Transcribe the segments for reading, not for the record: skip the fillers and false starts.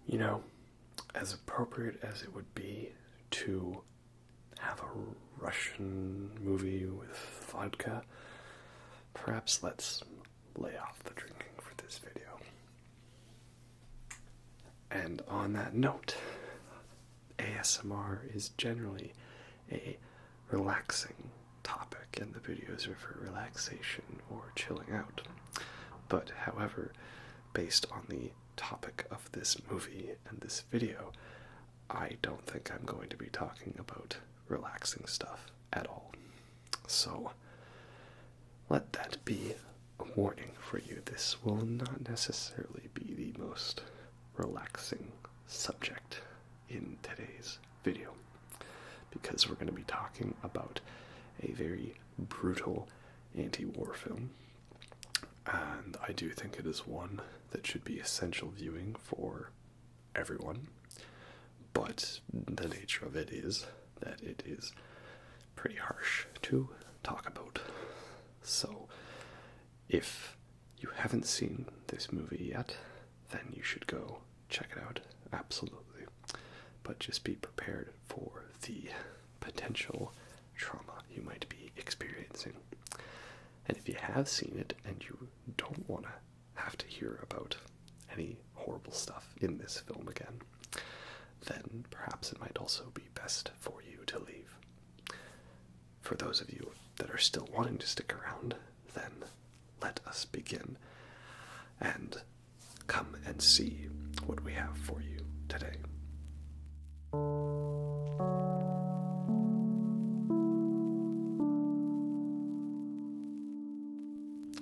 You know, as appropriate as it would be to have a Russian movie with vodka, perhaps let's lay off the drinking for this video. And on that note, ASMR is generally a relaxing topic, and the videos are for relaxation or chilling out. But, however, based on the topic of this movie and this video, I don't think I'm going to be talking about relaxing stuff at all. So, let that be a warning for you. This will not necessarily be the most relaxing subject in today's video, because we're going to be talking about a very brutal anti-war film, and I do think it is one that should be essential viewing for everyone, but the nature of it is that it is pretty harsh to talk about. So, if you haven't seen this movie yet, then you should go check it out, absolutely. But just be prepared for the potential trauma you might be experiencing. And if you have seen it and you don't want to have to hear about any horrible stuff in this film again, then perhaps it might also be best for you to leave. For those of you that are still wanting to stick around, then let us begin and come and see what we have for you today.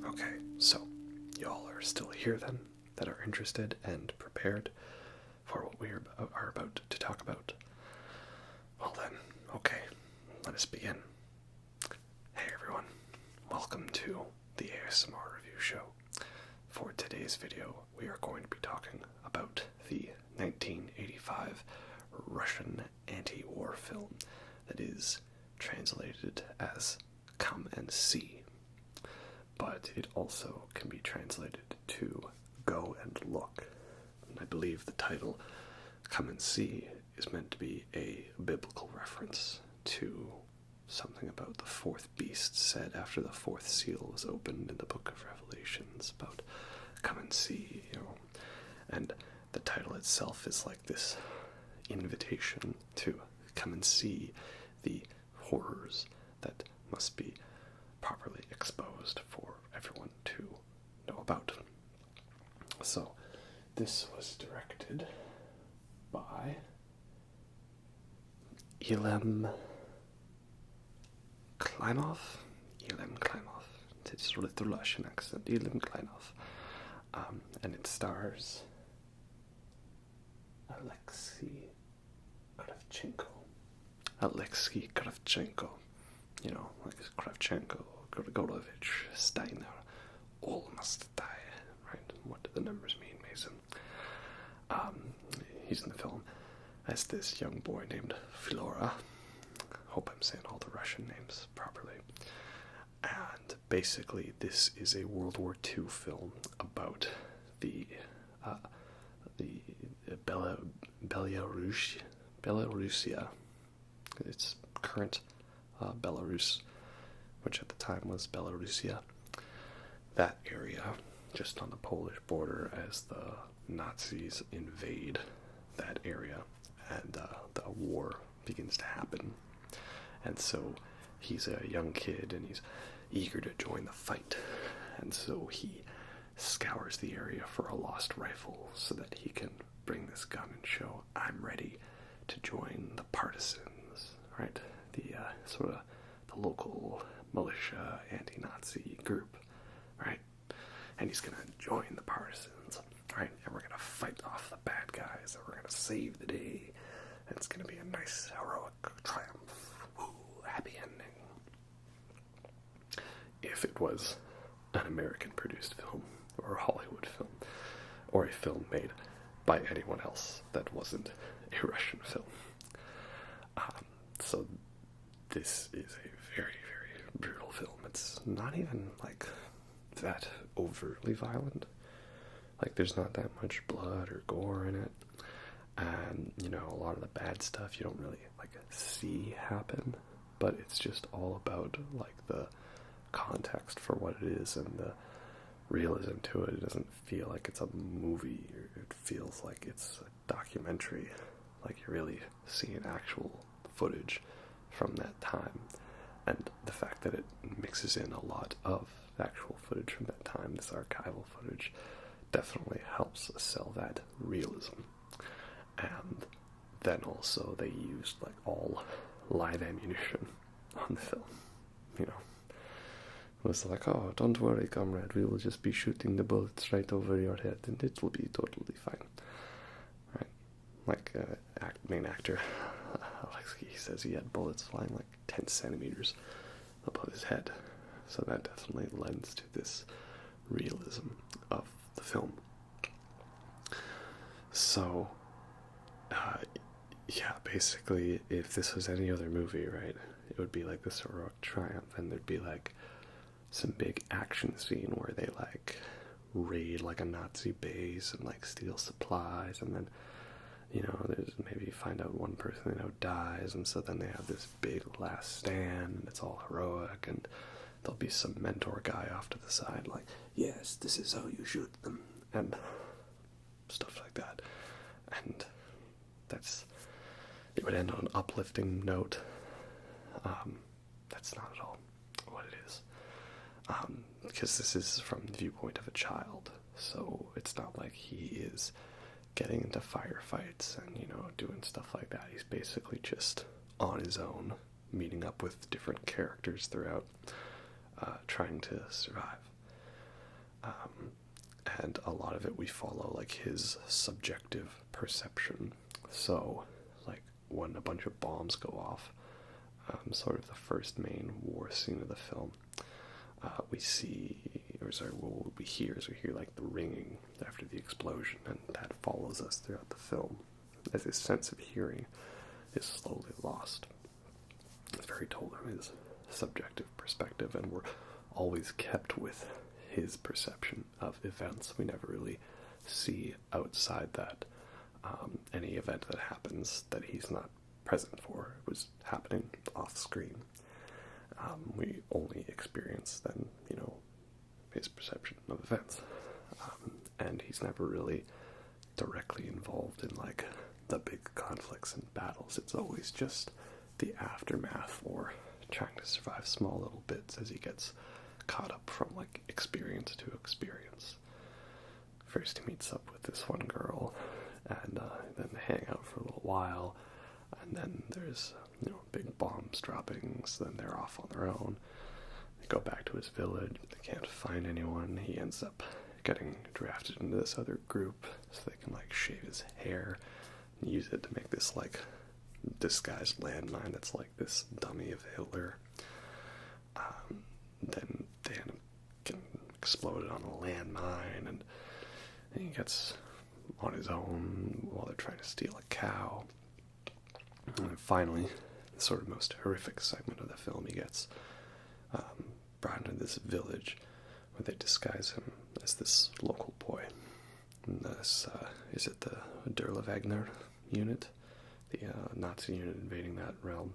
Okay, so y'all are still here then, that are interested and prepared for what we are about to talk about. Well then, okay, let us begin. Hey everyone, welcome to the ASMR Review Show. For today's video, we are going to be talking about the 1985 Russian anti-war film that is translated as Come and See, but it also can be translated to Go and Look. And I believe the title Come and See is meant to be a biblical reference to something about the fourth beast said after the fourth seal was opened in the book of Revelations, about come and see, and the title itself is like this invitation to come and see the horrors that must be properly exposed for everyone to know about. So, this was directed by Ilem Kleinov. It's with the Russian accent. Ilem Kleinov. And it stars Alexei Kravchenko. Like Kravchenko, Grigorovich, Steiner, all must die. Right? What do the numbers mean, Mason? He's in the film as this young boy named Flora. Hope I'm saying all the Russian names properly. And basically, this is a World War II film about the Belarusia, its current Belarus, which at the time was Belarusia. That area, just on the Polish border, as the Nazis invade that area, and the war begins to happen. And so he's a young kid, and he's eager to join the fight. And so he scours the area for a lost rifle so that he can bring this gun and show, I'm ready to join the partisans, right? The sort of the local militia, anti-Nazi group, right? And he's going to join the partisans, right? And we're going to fight off the bad guys, and we're going to save the day. And it's going to be a nice, heroic triumph. Woo, happy ending. If it was an American-produced film, or a Hollywood film, or a film made by anyone else that wasn't a Russian film. So this is a very, very brutal film. It's not even, like, overtly violent. Like, there's not that much blood or gore in it. and you know, a lot of the bad stuff you don't really like see happen, but it's just all about like the context for what it is and the realism to it. It doesn't feel like it's a movie, it feels like it's a documentary, like you're really seeing actual footage from that time. And the fact that it mixes in a lot of actual footage from that time, this archival footage, definitely helps sell that realism. And then also they used like all live ammunition on the film, you know. It was like, oh, don't worry, comrade, we will just be shooting the bullets right over your head and it will be totally fine. Right? Like, main actor, Alexei, says he had bullets flying like 10 centimeters above his head. So that definitely lends to this realism of the film. So, yeah, basically, if this was any other movie, right, it would be like this heroic triumph, and there'd be like some big action scene where they like raid like a Nazi base and like steal supplies, and then, you know, there's maybe find out one person they know dies, and so then they have this big last stand, and it's all heroic, and there'll be some mentor guy off to the side like, yes, this is how you shoot them, and stuff like that. And it would end on an uplifting note. That's not at all what it is. Because this is from the viewpoint of a child, so it's not like he is getting into firefights and, you know, doing stuff like that. He's basically just on his own, meeting up with different characters throughout, trying to survive. And a lot of it we follow like his subjective perception. So, like, when a bunch of bombs go off, sort of the first main war scene of the film, what we hear like the ringing after the explosion, and that follows us throughout the film as his sense of hearing is slowly lost. It's very told from his subjective perspective, and we're always kept with his perception of events. We never really see outside that any event that happens that he's not present for. It was happening off screen. We only experience then, you know, his perception of events. And he's never really directly involved in like the big conflicts and battles. It's always just the aftermath or trying to survive small little bits as he gets caught up from like experience to experience. First he meets up with this one girl, and then they hang out for a little while, and then there's, you know, big bombs dropping, so then they're off on their own. They go back to his village, they can't find anyone. He ends up getting drafted into this other group so they can like shave his hair and use it to make this like disguised landmine that's like this dummy of Hitler. Then they end up getting exploded on a landmine, and he gets on his own while they're trying to steal a cow. And then finally, the sort of most horrific segment of the film, he gets brought into this village where they disguise him as this local boy. And this, is it the Derla Wagner unit? The Nazi unit invading that realm,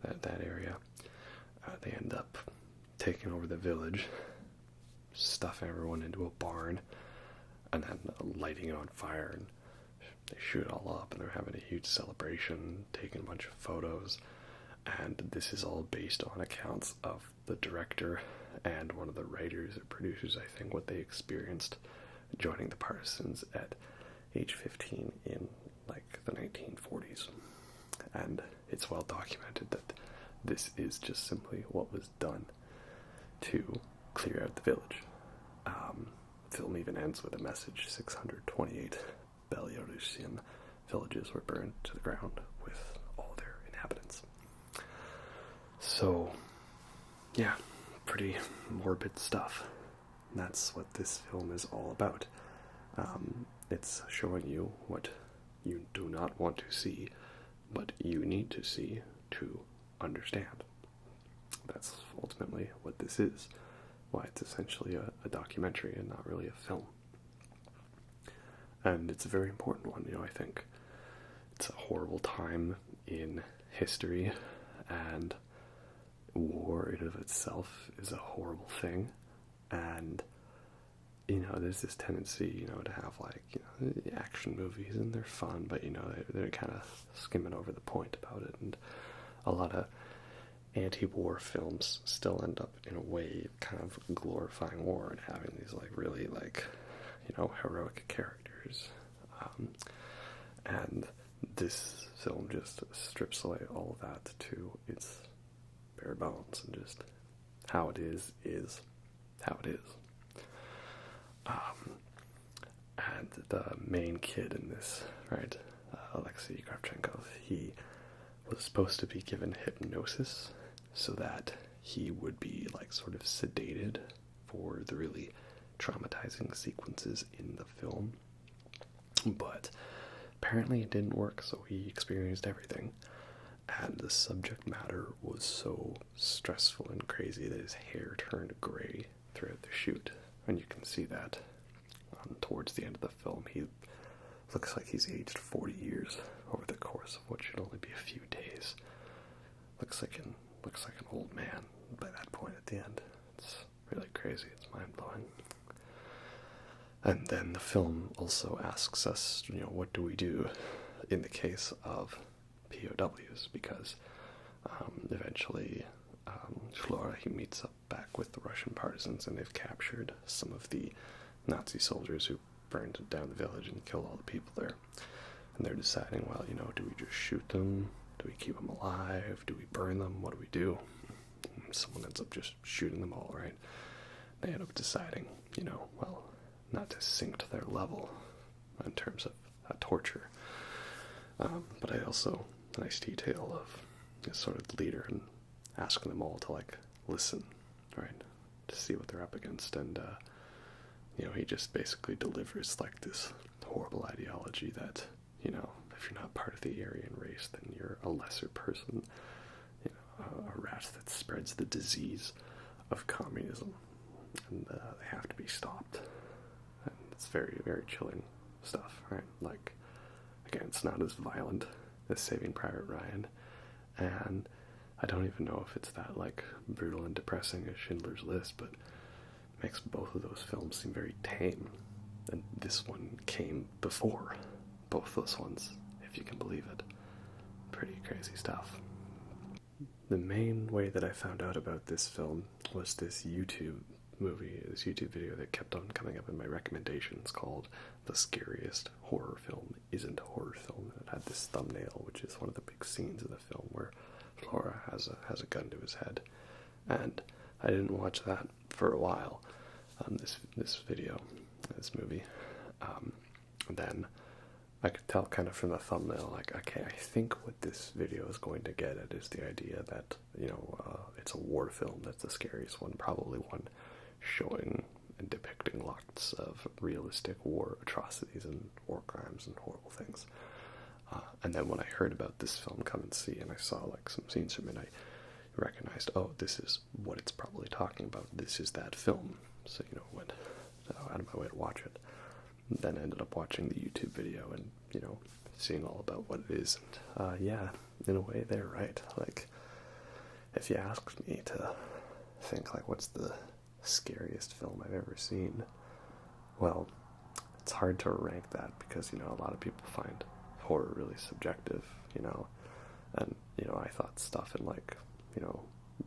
that area. They end up taking over the village, stuffing everyone into a barn, and then lighting it on fire, and they shoot it all up, and they're having a huge celebration, taking a bunch of photos. And this is all based on accounts of the director and one of the writers or producers, I think, what they experienced joining the partisans at age 15 in like the 1940s. And it's well documented that this is just simply what was done to clear out the village. The film even ends with a message: 628 Belarusian villages were burned to the ground with all their inhabitants. So, yeah, pretty morbid stuff. And that's what this film is all about. It's showing you what you do not want to see, but you need to see to understand. That's ultimately what this is. Why it's essentially a documentary and not really a film. And it's a very important one, you know, I think. it's a horrible time in history, and war in of itself is a horrible thing. And there's this tendency, to have like, action movies, and they're fun, but they're kind of skimming over the point about it, and a lot of anti-war films still end up in a way kind of glorifying war and having these like really like, heroic characters, and this film just strips away all of that to its bare bones, and just how it is how it is. And the main kid in this, right, Alexei Kravchenko, he was supposed to be given hypnosis so that he would be like sort of sedated for the really traumatizing sequences in the film. But apparently it didn't work, so he experienced everything. And the subject matter was so stressful and crazy that his hair turned gray throughout the shoot. And you can see that towards the end of the film. He looks like he's aged 40 years over the course of what should only be a few days. Looks like an old man by that point at the end. It's really crazy. It's mind-blowing. And then the film also asks us, what do we do in the case of POWs? Because eventually Flora, he meets up back with the Russian partisans, and they've captured some of the Nazi soldiers who burned down the village and killed all the people there. And they're deciding, well, do we just shoot them? Do we keep them alive? Do we burn them? What do we do? And someone ends up just shooting them all, right? They end up deciding, well, not to sink to their level in terms of torture. But I also, a nice detail of this sort of leader and asking them all to, like, listen, right? To see what they're up against. And, he just basically delivers, like, this horrible ideology that, if you're not part of the Aryan race, then you're a lesser person, a rat that spreads the disease of communism, and they have to be stopped. And it's very, very chilling stuff, right? Like, again, it's not as violent as Saving Private Ryan, and I don't even know if it's that, like, brutal and depressing as Schindler's List, but it makes both of those films seem very tame, and this one came before both those ones, if you can believe it. Pretty crazy stuff. The main way that I found out about this film was this YouTube video that kept on coming up in my recommendations called The Scariest Horror Film Isn't a Horror Film. And it had this thumbnail, which is one of the big scenes of the film where Flora has a gun to his head. And I didn't watch that for a while, this movie. And then I could tell kind of from the thumbnail, like, okay, I think what this video is going to get at is the idea that, it's a war film that's the scariest one, probably one showing and depicting lots of realistic war atrocities and war crimes and horrible things. And then when I heard about this film, Come and See, and I saw, like, some scenes from it, I recognized, oh, this is what it's probably talking about. This is that film. So, went out of my way to watch it. Then I ended up watching the YouTube video and, seeing all about what it is. And, yeah, in a way, they're right. Like, if you asked me to think, like, what's the scariest film I've ever seen, well, it's hard to rank that because, a lot of people find horror really subjective, and, I thought stuff in, like,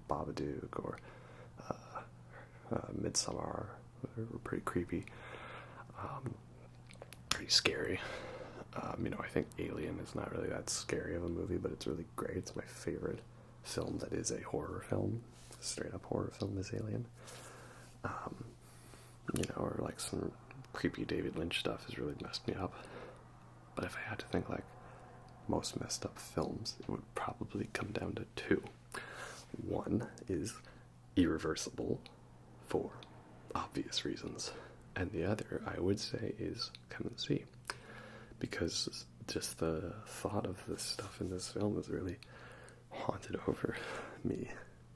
Babadook or Midsommar were pretty creepy. Pretty scary. I think Alien is not really that scary of a movie, but it's really great. It's my favorite film that is a horror film. A straight up horror film is Alien. Or like some creepy David Lynch stuff has really messed me up. But if I had to think, like, most messed up films, it would probably come down to two. One is Irreversible for obvious reasons. And the other, I would say, is Come and See. Because just the thought of this stuff in this film has really haunted over me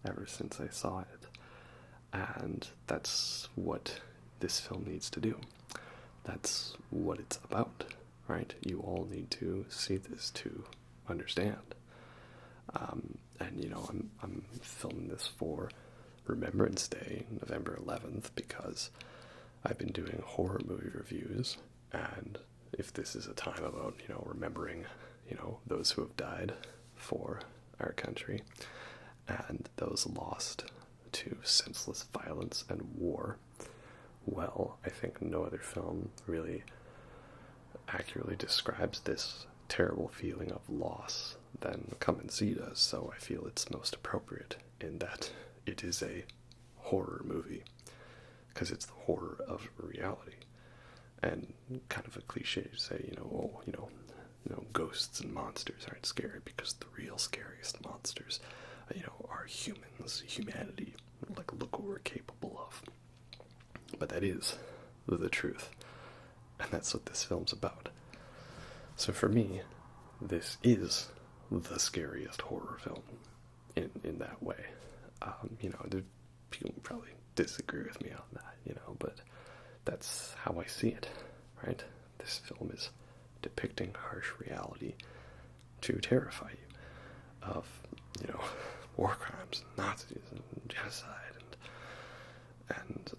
ever since I saw it. And that's what this film needs to do. That's what it's about, right? You all need to see this to understand. And you know, I'm filming this for Remembrance Day, November 11th, because I've been doing horror movie reviews, and if this is a time about, you know, remembering, you know, those who have died for our country and those lost to senseless violence and war, well, I think no other film really accurately describes this terrible feeling of loss than Come and See does, so I feel it's most appropriate in that it is a horror movie, because it's the horror of reality. And kind of a cliche to say, you know, oh, ghosts and monsters aren't scary, because the real scariest monsters, you know, are humans, humanity. Like, look what we're capable of. But that is the truth, and that's what this film's about. So for me, this is the scariest horror film in that way. You know, people probably disagree with me on that, you know, but that's how I see it, right? This film is depicting harsh reality to terrify you of, you know, war crimes, and Nazis, and genocide, and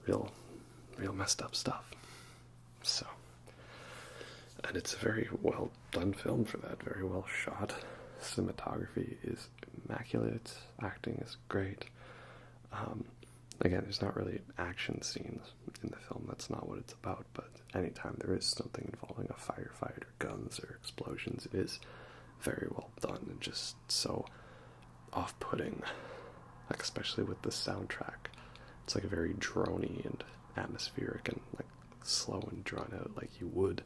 real messed up stuff. So, and it's a very well done film for that, very well shot. Cinematography is immaculate, acting is great. Again, there's not really action scenes in the film, that's not what it's about, but anytime there is something involving a firefight or guns or explosions, it is very well done and just so off-putting, like especially with the soundtrack. It's like very droney and atmospheric and like slow and drawn out, like you would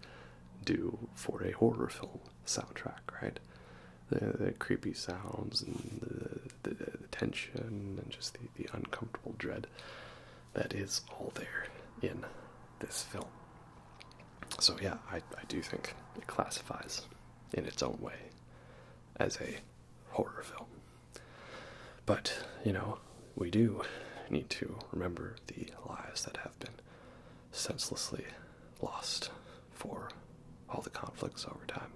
do for a horror film soundtrack, right? The creepy sounds and the tension and just the uncomfortable dread that is all there in this film. So yeah, I do think it classifies in its own way as a horror film. But, you know, we do need to remember the lives that have been senselessly lost for all the conflicts over time.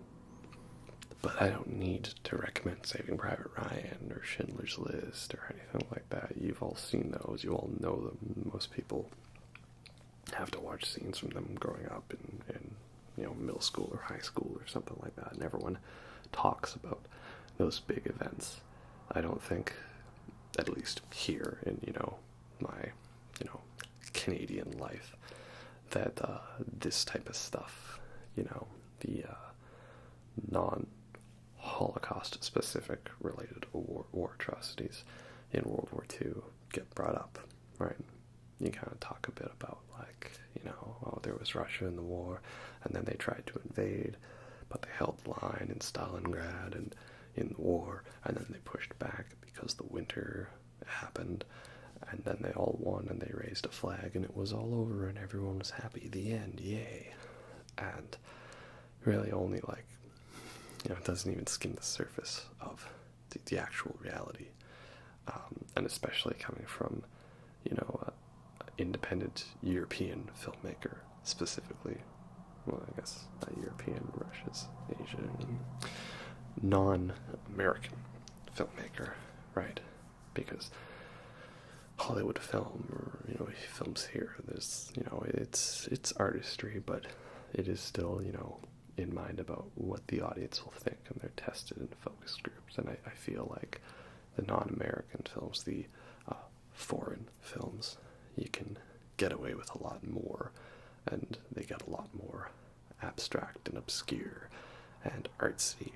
But I don't need to recommend Saving Private Ryan or Schindler's List or anything like that. You've all seen those. You all know them. Most people have to watch scenes from them growing up in you know, middle school or high school or something like that. And everyone talks about those big events. I don't think, at least here in, you know, my, you know, Canadian life, that this type of stuff, you know, the non-Holocaust specific related war atrocities in World War II get brought up, right? You kind of talk a bit about, like, you know, oh, there was Russia in the war, and then they tried to invade, but they held the line in Stalingrad and in the war, and then they pushed back because the winter happened, and then they all won, and they raised a flag, and it was all over, and everyone was happy. The end, yay. And really only, like, you know, it doesn't even skim the surface of the actual reality, and especially coming from, you know, an independent European filmmaker specifically. Well, I guess not European, Russia's Asian, non-American filmmaker, right? Because Hollywood film, or, you know, films here, there's, you know, it's artistry, but it is still, you know, in mind about what the audience will think, and they're tested in focus groups. And I feel like the non-American films, the foreign films, you can get away with a lot more, and they get a lot more abstract and obscure and artsy,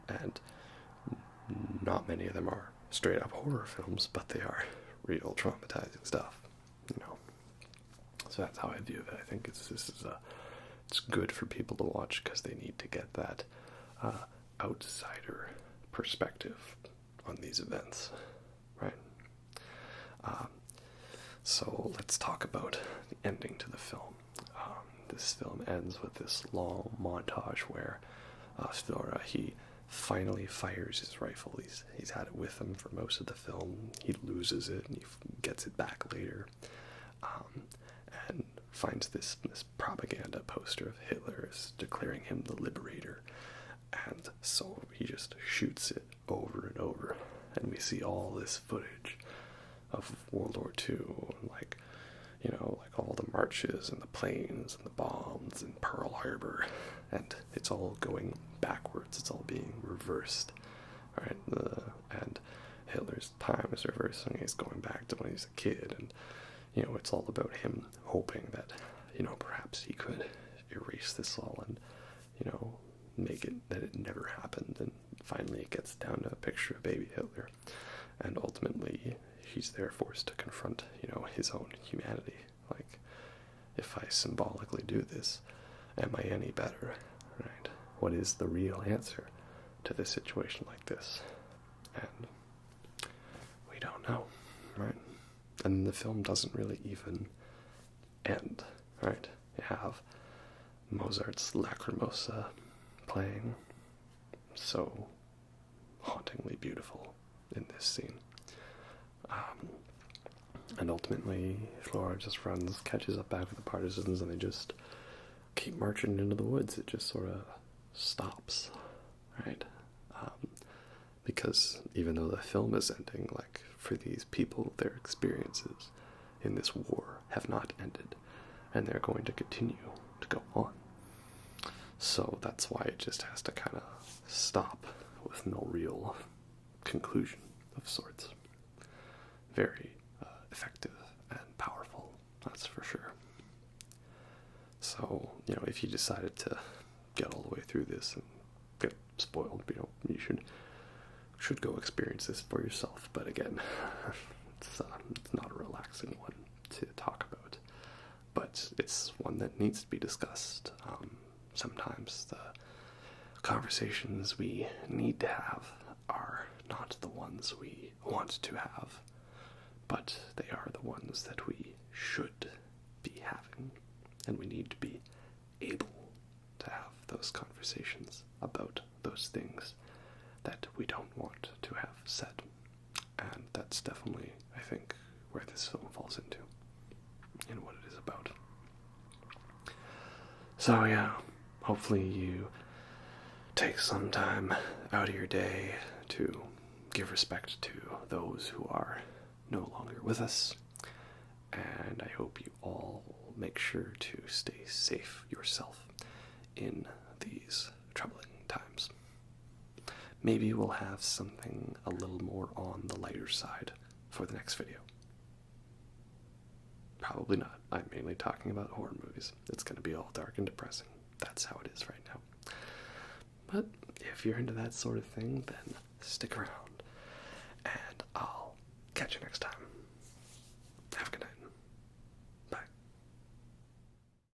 and not many of them are straight up horror films, but they are real traumatizing stuff, you know. So that's how I view it. I think it's good for people to watch because they need to get that outsider perspective on these events, right? So let's talk about the ending to the film. This film ends with this long montage where Stora, he finally fires his rifle. He's had it with him for most of the film. He loses it and he gets it back later. And finds this propaganda poster of Hitler as declaring him the liberator, and so he just shoots it over and over, and we see all this footage of World War II, and like all the marches and the planes and the bombs and Pearl Harbor, and it's all going backwards. It's all being reversed, right? And Hitler's time is reversing. He's going back to when he's a kid, and it's all about him hoping that perhaps he could erase this all and make it that it never happened. And finally, it gets down to a picture of baby Hitler, and ultimately he's there forced to confront his own humanity. Like, if I symbolically do this, am I any better, right? What is the real answer to this situation like this? And we don't know, right? And the film doesn't really even end, right? You have Mozart's Lacrimosa playing, so hauntingly beautiful in this scene. And ultimately, Flora just catches up back with the partisans, and they just keep marching into the woods. It just sort of stops, right? Because even though the film is ending, like, for these people, their experiences in this war have not ended, and they're going to continue to go on. So that's why it just has to kind of stop with no real conclusion of sorts. Very effective and powerful, that's for sure. So, if you decided to get all the way through this and get spoiled, you should go experience this for yourself. But again, it's not a relaxing one to talk about, but it's one that needs to be discussed. Sometimes the conversations we need to have are not the ones we want to have, but they are the ones that we should be having, and we need to be able to have those conversations about those things that we don't want to have said. And that's definitely, I think, where this film falls into, and what it is about. So yeah, hopefully you take some time out of your day to give respect to those who are no longer with us, and I hope you all make sure to stay safe yourself in these troubling times. Maybe we'll have something a little more on the lighter side for the next video. Probably not. I'm mainly talking about horror movies. It's going to be all dark and depressing. That's how it is right now. But if you're into that sort of thing, then stick around, and I'll catch you next time.